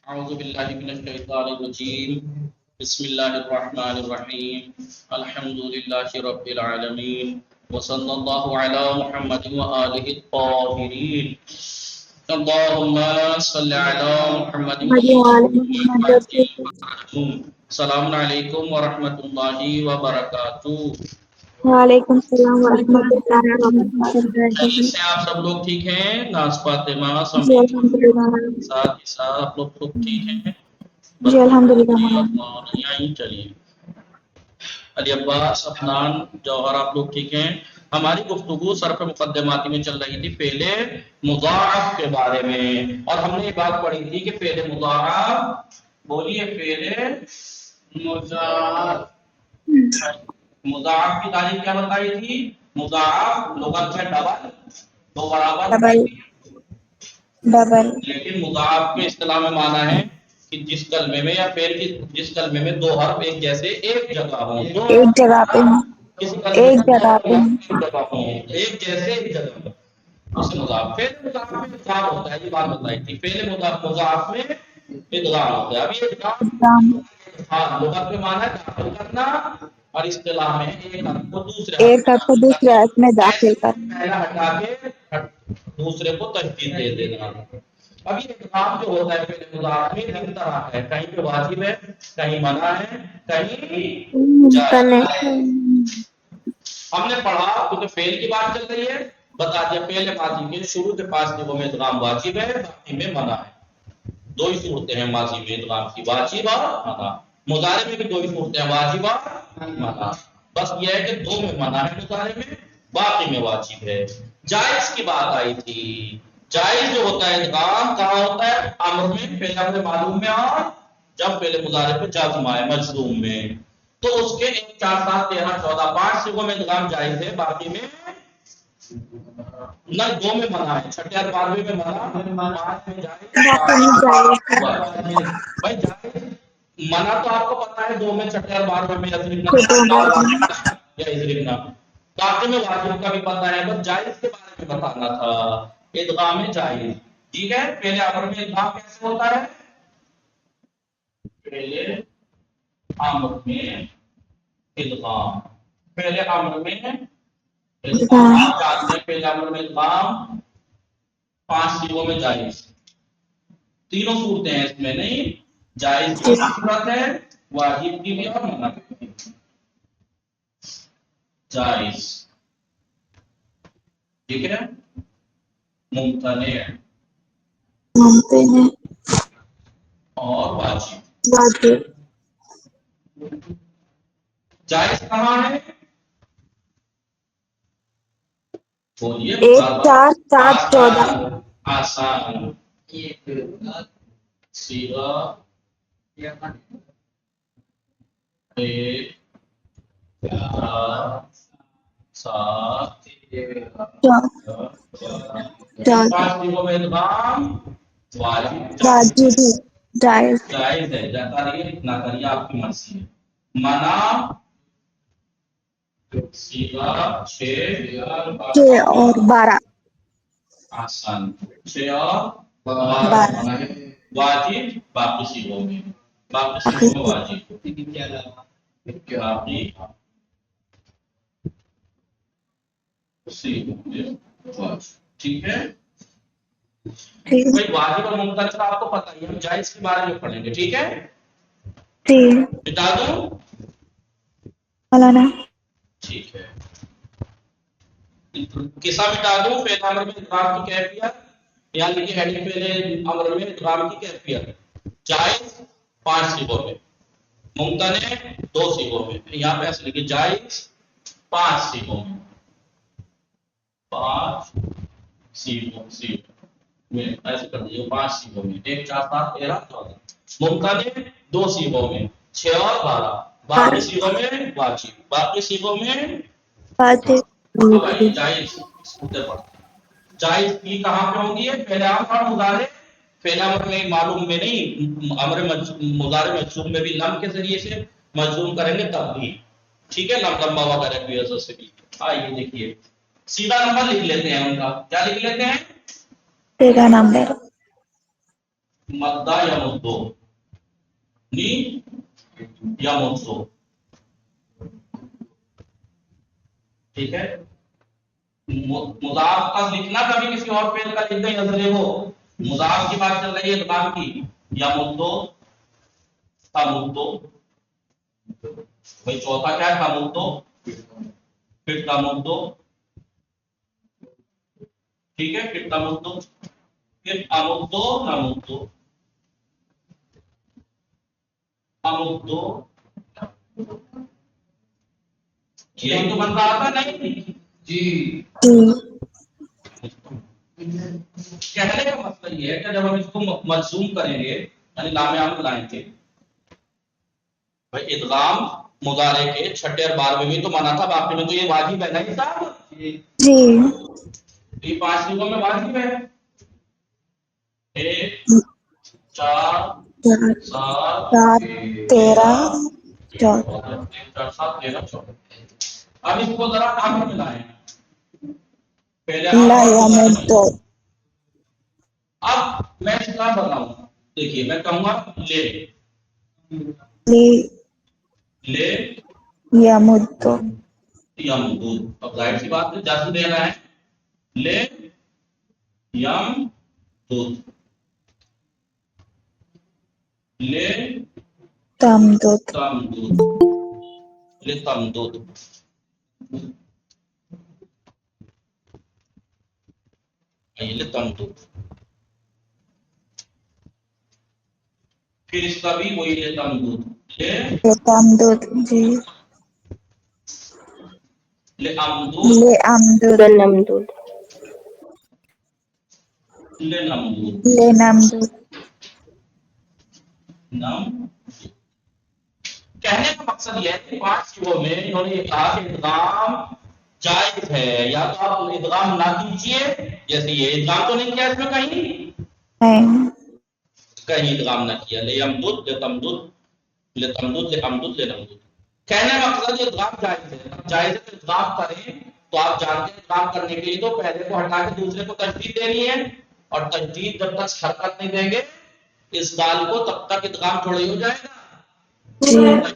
اعوذ باللہ من الشیطان الرجیم بسم اللہ الرحمن الرحیم الحمد للہ رب العالمین وصلی اللہ علی محمد وآلہ الطاہرین اللہم صلی علی محمد السلام علیکم ورحمۃ اللہ وبرکاتہ۔ وعلیکم السلام ورحمۃ اللہ وبرکاتہ۔ سے آپ سب لوگ ٹھیک ہیں؟ ناز فاطمہ جی سمیت الحمدللہ۔ ساتھ آپ لوگ ٹھیک ہیں؟ جی الحمدللہ۔ چلیے علی عباس افنان جوہر آپ لوگ ٹھیک ہیں؟ ہماری گفتگو صرف مقدماتی میں چل رہی تھی فعل مضاعف کے بارے میں، اور ہم نے یہ بات پڑھی تھی کہ فعل مضاعف، بولیے فعل مضاعف کی تعریف کیا بتائی تھی؟ مضاعف لغت میں ڈبل، دو برابر، ڈبل، لیکن مضاعف کے اصطلاح میں معنی ہے کہ جس کلمے میں یا فعل کی جس کلمے میں دو حرف ایک جیسے ایک جگہ ہوں، ایک جگہ پہ ہوں، کسی کلمے ایک میں دو جگہ حرف پہ ہوں۔ ایک جگہ ہوں، ایک جیسے ایک جگہ ہوں، اسے مضاعف۔ فعل مضاعف میں ادغام ہوتا ہے، یہ بات بتائی تھی، فعل مضاعف میں ادغام ہوتا ہے۔ اب یہ ادغام لغت میں معنی ہے داخل کرنا، اور اصطلاح میں ایک حرف کو دوسرے حرف ایک میں حرف کو داخل دوسرے کرنا، حرف میں ایسے داخل کرنا۔ پہلا ہٹا کے دوسرے کو تجدید دے دینا۔ اب یہ ادغام جو ہوتا ہے فعل مضاعف میں تین طرح ہے، کہیں پہ واجب ہے، کہیں منع ہے، کہیں جائز ہے۔ ہم نے پڑھا کیونکہ فعل کی بات چل رہی ہے، بتا دیا فعل ماضی کے شروع کے 5 جگہوں میں ادغام واجب ہے، باقی میں منع ہے۔ دو ہی صورتیں ہیں ماضی میں ادغام کی، واجب اور منع۔ مضارع میں بھی دو ہی صورتیں ہیں، واجب اور منع۔ بس یہ ہے کہ دو میں منع ہے مضارع میں، باقی میں واجب ہے۔ جائز کی بات آئی تھی، جائز جو ہوتا ہے ادغام کہاں ہوتا ہے؟ امر میں، فعل امر معلوم میں، اور جب فعل مضارع پہ جزم آئے مجزوم میں، تو اس کے 1 4 7 13 14 5 صيغوں میں ادغام جائز ہے، باقی میں نہ، دو میں منع ہے، چھٹے اور 12ویں میں منع، 5 میں جائز، بھائی جائز منع تو آپ کو پتا ہے، دو میں چھٹے اور 12ویں میں یضربنا، باقی میں واجب کا بھی پتا ہے، بس جائز کے بارے میں بتانا تھا، ادغام جائز۔ ٹھیک ہے، پہلے امر میں ادغام کیسے ہوتا ہے؟ پہلے امر میں ادغام، پہلے امر میں ادغام، آپ جانتے ہیں پہلے امر میں ادغام 5 صيغوں میں جائز، تینوں صورتیں ہیں اس میں، نہیں جائز کی صورت ہے، واجب کی بھی اور منع کی بھی۔ جائز، ٹھیک ہے، ممتنع اور واجب۔ جائز کہاں ہے؟ بولیے 1 4 7 14۔ آسان صیغہ 1 4 7 5 صيغوں میں ادغام واجب واجب جائز جائز ہے، جاتا رہیے اتنا کریے، آپ کی مرضی ہے۔ منع صیغہ 6 اور 12۔ آسان 6 اور 12، واجب باقی صيغوں میں، باقی صيغوں میں واجب، باقی صيغوں میں واجب۔ ٹھیک ہے بھائی، واجب اور ممتنع کا آپ کو پتہ ہی ہے، ہم جائز کے بارے میں پڑھیں گے، ٹھیک ہے؟ بتا دوں؟ مولانا ٹھیک ہے، قصہ مٹا دوں، فعل امر میں ادغام کی کیفیت، یعنی کہ ہیڈنگ فعل امر میں ادغام کی کیفیت، جائز 5 صيغوں میں، ممتنع 2 صيغوں میں، یہاں پہ ایسے لکھیں جائز 5 صيغوں میں، 5 صيغوں میں ایسے کر دیجیے، 5 صيغوں میں، 1 4 7 13 14، ممتنع 2 صيغوں میں، 6 اور 12، باقی صيغوں میں واجب، باقی صيغوں میں اب آئیے جائز صورتیں پڑھتے ہیں۔ جائز کی کہاں پہ ہوگی؟ پہلے امر اور مضارع، پہلا امر میں معلوم میں نہیں، امر مضارع مجزوم میں بھی لم کے ذریعے سے مجزوم کریں گے تب بھی، ٹھیک ہے، لم لمبا وغیرہ کی وجہ سے بھی۔ آئیے دیکھیے، سیدھا نمبر لکھ لیتے ہیں ان کا، کیا لکھ لیتے ہیں؟ سیدھا نمبر مدہ یا مدو نی یا مدو، ٹھیک ہے. مضاف کا لکھنا کبھی کسی اور فعل کا لکھنا نظرے ہو، مضاف کی بات چل رہی ہے ادغام کی. یا مدو تا مدو، بھائی چوتھا کیا ہے؟ تا مدو، پھر تا مدو، ٹھیک ہے. پھر تا مدو، پھر امدو نمدو، امدو، یہی تو بن رہا تھا نہیں جی. جی کہنے کا مطلب یہ ہے کہ جب ہم اس کو مجزوم کریں گے یعنی لام عامل لائیں گے، بھائی ادغام مضارع کے چھٹے اور 12ویں میں تو منع تھا، باقی میں تو یہ واجب ہے نہیں صاحب. جی یہ 5 چیزوں میں واجب ہے. 1 4 7 7 13 14. 14. اب اس کو ذرا امر میں لائیں، پہلے لا امر مضارع. يمد. اب میں کیا بتاؤں، دیکھیے میں کہوں گا لے، لي لے يمد. یمدود. اب ظاہر سی بات ہے جزم دینا ہے، لے یم دودھ، لے تمدد. تمدود، لے تمدود، لے تمدود. پھر اس کا بھی وہی لے تمدود، لے تمدد. جی لے امدود، لأمدد. نمدود. لے نمدود، لنمدد. نام. کہنے کا مقصد یہ ہے کہ 5 چیزوں میں انہوں نے یہ کہا کہ ادغام جائز ہے، یا تو آپ ادغام نہ کیجیے، جیسے یہ ادغام تو نہیں کیا اس میں کہیں کہیں ادغام نہ کیا. لے یمدد، لے تمدد، لے تمدد، لے امدد، لے نمدد. کہنے کا مقصد یہ ادغام جائز ہے. اب جائز ہے تو ادغام کریں، تو آپ جانتے ہیں ادغام کرنے کے لیے تو پہلے کو ہٹا کے دوسرے کو تجدید دینی ہے، اور تجدید جب تک حرکت نہیں دیں گے اس دال کو تب تک ادغام تھوڑا ہی ہو جائے گا.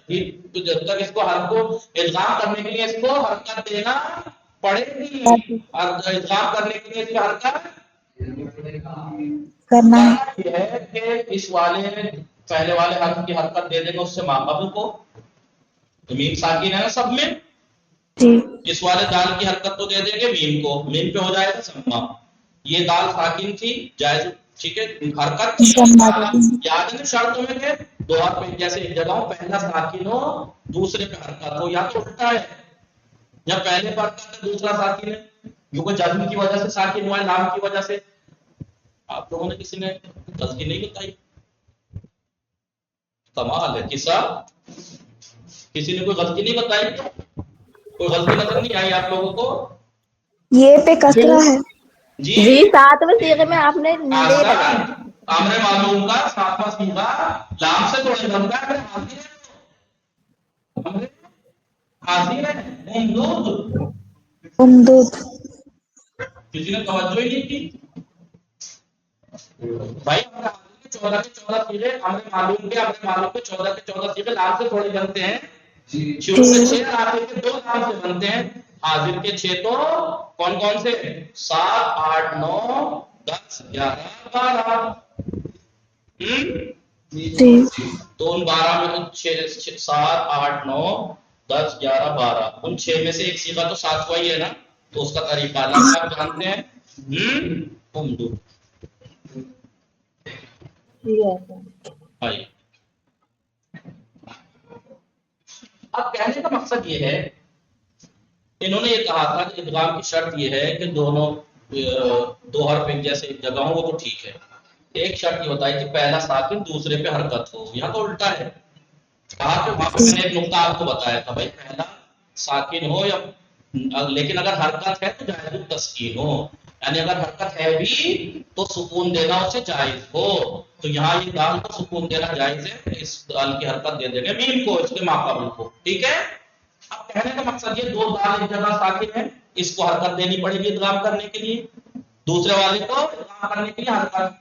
جی تو جب تک اس کو ہر کو ادغام کرنے کے لیے اس کو حرکت دینا پڑے گی، اور ادغام کرنے کے لیے اس کو حرکت کرنا ہے. کرنا یہ ہے کہ اس والے پہلے والے حرف کی حرکت دے دے گا اس سے ماقبل کو، تو میم ساکن ہے نا سب میں، جی اس والے دال کی حرکت تو دے دیں گے میم کو، میم پہ ہو جائے گا سما. یہ دال ساکن تھی جائز، ٹھیک ہے، حرکت تھی. سمجھ گئی. یاد ہے نا شرطوں میں کہ دو حرف پہ جیسے ایک جگہ ہو پہلا ساکن ہو دوسرے پہ حرکت ہو، یا تو الٹا ہے یا پہلے پر حرکت ہے دوسرا ساکن ہے، جو کہ جزم کی وجہ سے ساکن ہوا ہے لام کی وجہ سے. آپ لوگوں نے کسی نے غلطی نہیں بتائی؟ کمال ہے. کسی نے کوئی غلطی نہیں بتائی؟ کوئی غلطی نظر نہیں آئی آپ لوگوں کو؟ یہ پہ جی کسرہ ہے. جی جی 7ویں صیغے میں آپ نے لے آسان لگایا. امر معلوم کا 7واں صیغہ لام سے تھوڑے بنتا ہے، حاضر ہے ممدود. امدود. کسی نے توجہ ہی نہیں کی بھائی. ہمارے حاضر کے 14 کے 14 صیغے، امر معلوم کے 14 کے 14 صیغے لام سے تھوڑے بنتے ہیں. شروع کے 6 اور آخر کے 2 لام سے بنتے ہیں. حاضر کے 6 تو کون کون سے؟ 7 8 9 10 11 12. جی تو ان 12 میں 6 7 8 9 10 11 12 ان 6 میں سے ایک صیغہ تو 7واں ہی ہے نا، تو اس کا طریقہ الگ آپ جانتے ہیں. امدود. بھائی اب کہنے کا مقصد یہ ہے، انہوں نے یہ کہا تھا کہ ادغام کی شرط یہ ہے کہ دونوں دو حرف ایک جیسے ایک جگہ ہو وہ تو ٹھیک ہے. ایک شرط یہ ہوتا ہے کہ پہلا ساکن دوسرے پہ حرکت ہو. یہاں تو الٹا ہے. کہا کہ وہاں پہ میں نے ایک نقطہ آپ کو بتایا تھا بھائی پہلا ساکن ہو یا لیکن اگر حرکت ہے تو جائز التسکین ہو، یعنی اگر حرکت ہے بھی تو سکون دینا اسے جائز ہو. تو یہاں یہ دال کو سکون دینا جائز ہے، اس دال کی حرکت دے دیں گے میم کو اس کے ماقبل کو. ٹھیک ہے. اب کہنے کا مقصد یہ دو دال ایک جگہ ساکن ہے، اس کو حرکت دینی پڑے گی ادغام کرنے کے لیے، دوسرے والے کو ادغام کرنے کے لیے حرکت.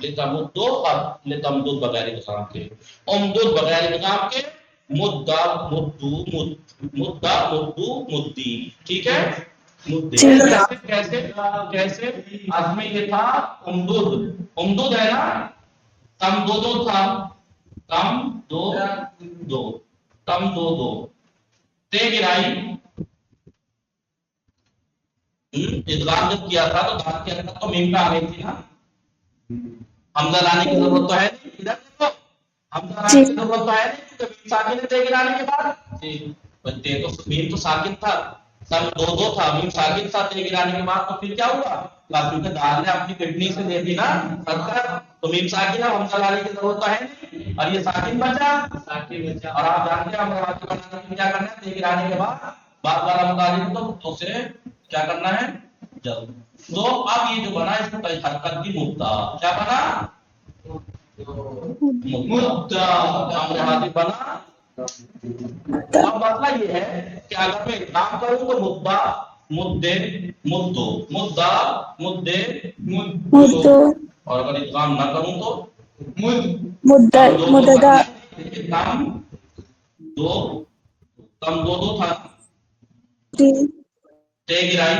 لتمدو اور لتمدد بغیر ادغام کے، امدد بغیر ادغام کے، مدہ مدو مدہ مدو مدی، ٹھیک ہے، مدے کیسے کیسے کیسے آج میں یہ تھا امدد، امدد ہے نا، تم دو دو تھا، تم دو دو، تم دو دو، تے گرائی، ادغام جب کیا تھا تو دال کی حرکت تو میم پہ آ گئی تھی نا، حمزہ لانے کی ضرورت تو ہے نہیں، ادھر دیکھو حمزہ لانے کی ضرورت تو ہے نہیں کیونکہ میم ساکن ہے تے گرانے کے بعد، جی تے تو میم تو ساکن تھا، تم دو دو تھا، میم ساکن تھا تے گرانے کے بعد، تو پھر کیا ہوا، کیونکہ دال نے اپنی کڈنی سے دے دی نا حرکت، تو میم ساکن ہے، حمزہ لانے کی ضرورت تو ہے نہیں، اور یہ ساکن بچا، اور آپ جانتے ہیں حمزہ واجب بنانے کے لیے کیا کرنا ہے، تے گرانے کے بعد بات والا متعلق تو اسے کیا کرنا ہے جب، تو اب یہ جو بنا اس کو حرکت کی مدہ کیا بنا، مدہ امر حاضر بنا، اب مسئلہ یہ ہے کہ اگر میں ادغام کروں تو مدہ مدے مدو مدہ مدے مدو، اور اگر ادغام نہ کروں تو مدہ مددہ تم دو تم دو دو تھا، تے گرائی،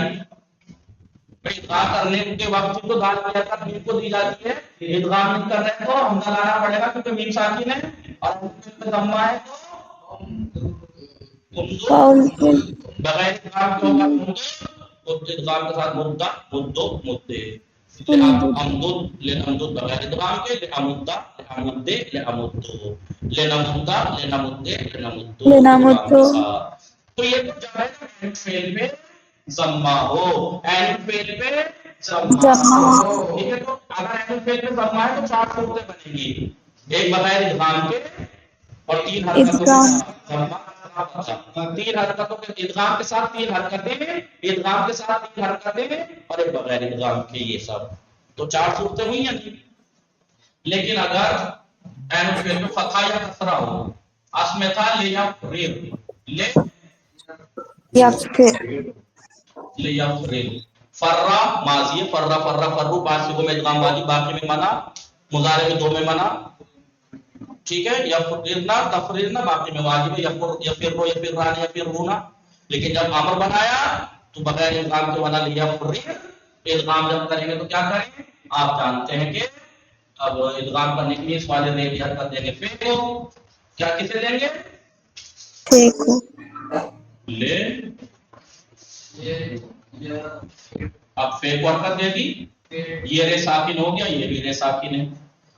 ادغام کرنے کے وقت تو دال کی حرکت میم کو دی جاتی ہے، ادغام نہیں کر رہے تو حمزہ لانا پڑے گا کیونکہ میم ساکن ہے، اور ضمہ ہے تو بغیر ادغام کے ہوگا تو ادغام کے ساتھ مدہ مدو مدے، لأمدد لنمدد بغیر ادغام کے، لأمدہ لأمدے لأمدو، لنمدہ لنمدے لنمدو ادغام کے ساتھ، تو یہ تو جب ہے اینڈ فیل میں ضمہ ہو، اینڈ فیل پہ ضمہ ہو، ٹھیک ہے، تو اگر اینڈ فیل پہ ضمہ ہے تو چار صورتیں بنیں گی، ایک بغیر ادغام کے اور تین حرکتوں کے ساتھ ضمہ، تین حرکتوں کے ادغام کے ساتھ تین حرکتیں، ادغام کے ساتھ تین حرکتیں اور ایک بغیر ادغام کے، یہ سب تو چار صورتیں ہوئی ہیں، لیکن اگر اینڈ فیل پہ فتحہ یا کسرہ ہو، اس میں تھا لیفرر، لے یا پھر لیفرر، فرہ ماضی ہے، فرہ فرہ فرو پانچ صیغوں میں ادغام واجب، باقی میں منع، مضارع میں دو میں منع، ٹھیک ہے، یفررنا تفررنا باقی میں واجب ہے، یفرو یفران یفرونا، لیکن جب امر بنایا تو بغیر ادغام کے بنا لیفرر، ادغام جب کریں گے تو کیا کریں، آپ جانتے ہیں کہ اب ادغام کرنے کے لیے اس والے نے حرکت دیں گے فے کو، کیا کسے دیں گے، ٹھیک ہو لے، اب فے کو حرکت دے دی، یہ رے ساکن ہو گیا، یہ بھی رے ساکن ہے،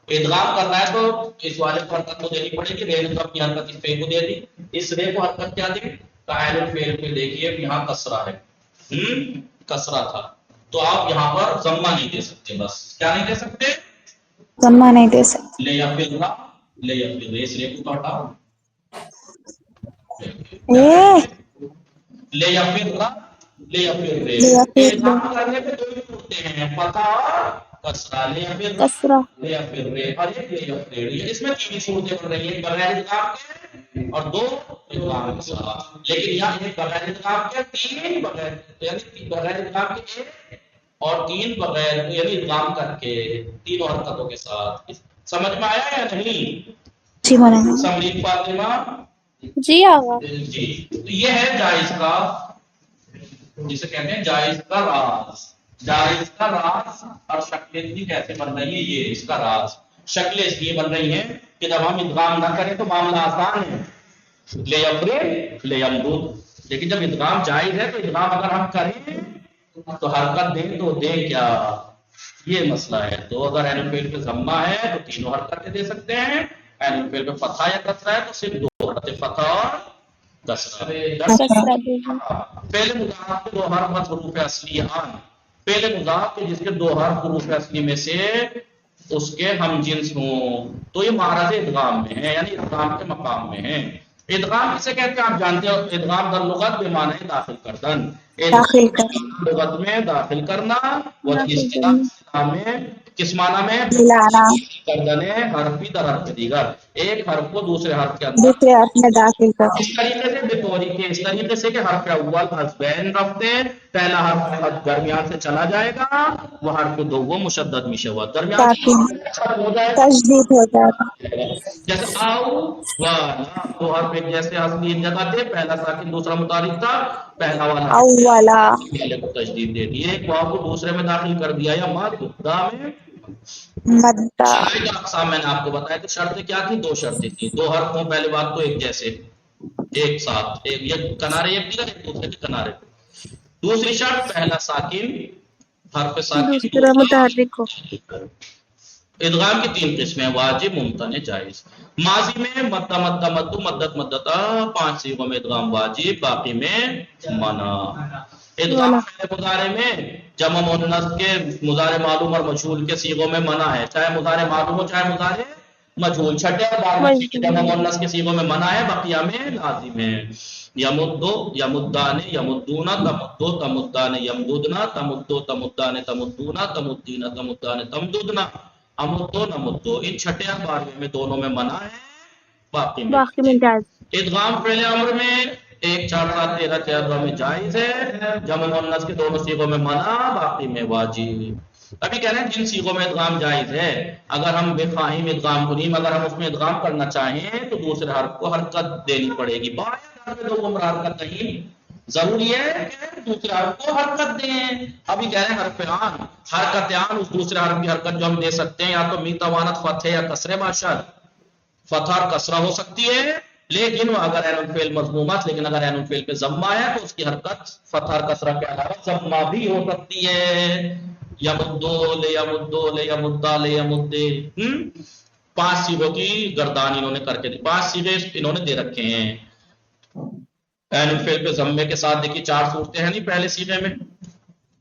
ادغام کرنا ہے تو اس والے کو حرکت تو دینی پڑے گی، رے نے تو اپنی حرکت اس فے کو دے دی، اس رے کو حرکت کیا دی، قائل فعل پہ دیکھیے یہاں کسرہ ہے، کسرہ تھا، تو آپ یہاں پر ضمہ نہیں دے سکتے، بس کیا نہیں دے سکتے، ضمہ نہیں دے سکتے، لے یا پھر نہ لے یا پھر اس رے کو ہٹاؤ، لے یا پھر نہ لے یا پھر رے، یا پھر ادغام کرنے پہ دو ہی ہوتے ہیں، فتح اور کسرہ، لے یا پھر نہ کسرہ، لے یا پھر رے، اور یہ لے یا پھر رے، اس میں تین صورتیں بن رہی ہیں، بغیر ادغام کے اور دو ادغام کے ساتھ، لیکن یہاں ایک بغیر ادغام کے، تین بغیر، یعنی بغیر ادغام کے ایک اور تین بغیر یعنی ادغام کر کے، تینوں حرکتوں کے ساتھ، سمجھ میں آیا یا نہیں، جی مولانا، سمجھ فاطمہ، جی آغا، جی، تو یہ ہے جائز کا، جسے کہتے ہیں جائز کا راز، جائز کا راز، اور شکلیں اس کی کیسے بن رہی ہے، یہ اس کا راز، شکلیں اس لیے بن رہی ہیں کہ جب ہم ادغام نہ کریں تو معاملہ آسان ہے، لے یفرر لے یمدد، لیکن جب ادغام جائز ہے تو ادغام اگر ہم کریں تو حرکت دیں تو دیں کیا، یہ مسئلہ ہے، تو اگر اینو فعل پہ ضمہ ہے تو تینوں حرکتیں دے سکتے ہیں، اینو فعل پہ فتحہ یا کسرہ ہے تو صرف دو حرکتیں، فتحہ اور کسرہ، کسرہ دے گی، پہلے مضاف کے دو حرف حروف اصلی آن، پہلے مضاف کے جس کے دو حرف حروف اصلی میں سے اس کے ہم جنس ہوں تو یہ معرض ادغام میں ہے، یعنی ادغام کے مقام میں ہے، ادغام کسے کہتے ہیں آپ جانتے ہو، ادغام در لغت بے معنی داخل کردن، داخل کر، لغت میں داخل کرنا، اور داخل اصطلاح کرنا، میں کس معنی میں؟ ملانا، کردنے حرفی در حرف دیگر، ایک حرف کو دوسرے حرف کے اندر دوسرے حرف میں داخل کرنا، اس طریقے سے بطوری کے، اس طریقے سے کہ حرف اول حذفین رفتے، پہلا حرف درمیان سے چلا جائے گا، وہ حرف دوم مشدد میشے ہوا درمیان سے تاکہ ہو جائے گا، تشدید ہو جائے گا۔ جیسے آؤ والا، دو حرف ایک جیسے اصلی ایک جگہ تھے، پہلا ساکن دوسرا متحرک تھا، پہلا والا اولا، پہلے کو تشدید دے دی، ایک واو کو دوسرے میں داخل کر دیا، یا مدہ میں مدہ، شرائط اقسام میں نے آپ کو بتایا کہ شرطیں کیا تھی؟ دو شرطیں تھی، دو حرفوں پہلے بات تو ایک جیسے ایک ساتھ، ایک کنارے ایک دیگر ایک دوسرے کے کنارے، دوسری شرط پہلا ساکن حرف ساکن دوسرا متحرک ہو۔ ادغام کی تین قسمیں، واجب، ممتنع، جائز۔ ماضی میں مدہ مدہ مدو مدت مدتا، 5 صیغوں میں ادغام واجب، باقی میں منع۔ ادغام فعل مضارع میں جمع مؤنث کے مضارع معلوم اور مجہول کے صیغوں میں منع ہے، چاہے مضارع معلوم ہو چاہے مضارع مجہول، چھٹے اور 12 کے جمع مؤنث کے صیغوں میں منع ہے، بقیہ میں لازم ہے۔ یمدو یمدان یمدون تمدو تمدان یمددنا تمدو تمدان تمدون تمدین تمدان تمددنا امدو نمدو، ان چھٹے اور 12 میں دونوں میں منع ہے، باقی میں جائز۔ ادغام فعل امر میں 1 4 7 13 14 میں جائز ہے، جمع مؤنث کے دونوں صیغوں میں منع، باقی میں واجب۔ ابھی کہہ رہے ہیں جن صیغوں میں ادغام جائز ہے، اگر ہم بفاہیم ادغام کنیم اگر ہم اس میں ادغام کرنا چاہیں تو دوسرے حرف کو حرکت دینی پڑے گی، باید حرف دوم حرکت نہیں، ضروری ہے کہ دوسرے حرف کو حرکت دیں۔ ابھی کہہ رہے ہیں حرف آن، حرکت آن اس دوسرے حرف کی حرکت جو ہم دے سکتے ہیں، یا تو می توانت فتح یا کسرے باشد، فتح اور کسرہ ہو سکتی ہے، لیکن وہ اگر عین الفعل مضمومات، لیکن اگر عین الفعل پہ ضمہ ہے تو اس کی حرکت فتح اور کسرہ کے علاوہ ضمہ بھی ہو سکتی ہے۔ یمدو لیمدو لیمدا لیمدے، 5 صیغوں کی گردان انہوں نے کر کے دی، 5 صیغے انہوں نے دے رکھے ہیں۔ عین الفعل پہ ضمے کے ساتھ دیکھیے 4 صورتیں ہیں نہیں پہلے صیغے میں،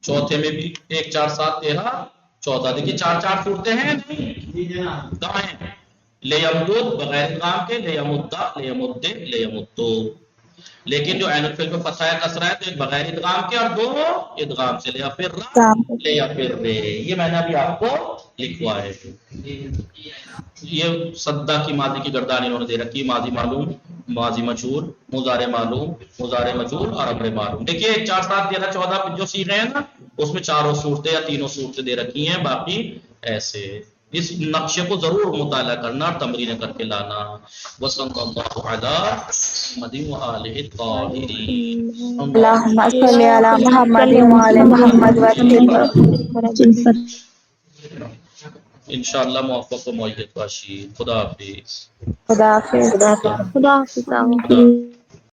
چوتھے میں بھی 1 4 7 13 14، دیکھیے 4 4 صورتیں ہیں نہیں، کہاں ہیں؟ لیمدود بغیر ادغام کے، لیمدا لیمدے لیمدو، لیکن جو عین الفعل پہ فتح یا کسرہ ہے تو ایک بغیر ادغام کے اور دو ادغام سے، لیفر لیفر، یہ میں نے ابھی آپ کو لکھوا ہے۔ یہ صدہ کی ماضی کی گردان انہوں نے دے رکھی، ماضی معلوم، ماضی مجہول، مضارع معلوم، مضارع مجہول اور امر معلوم۔ دیکھیے 4 7 13 14 جو صیغے ہیں نا، اس میں 4 صورتیں یا 3 صورتیں دے رکھی ہیں، باقی ایسے۔ اس نقشے کو ضرور مطالعہ کرنا اور تمرین کر کے لانا۔ وصلی اللہ علی محمد وآلہ الطاہرین۔ اللہم صلی علی محمد وعلی محمد وسلم۔ انشاءاللہ موفق و مؤید باشید۔ خدا حافظ۔ خدا حافظ۔ خدا حافظ۔ خدا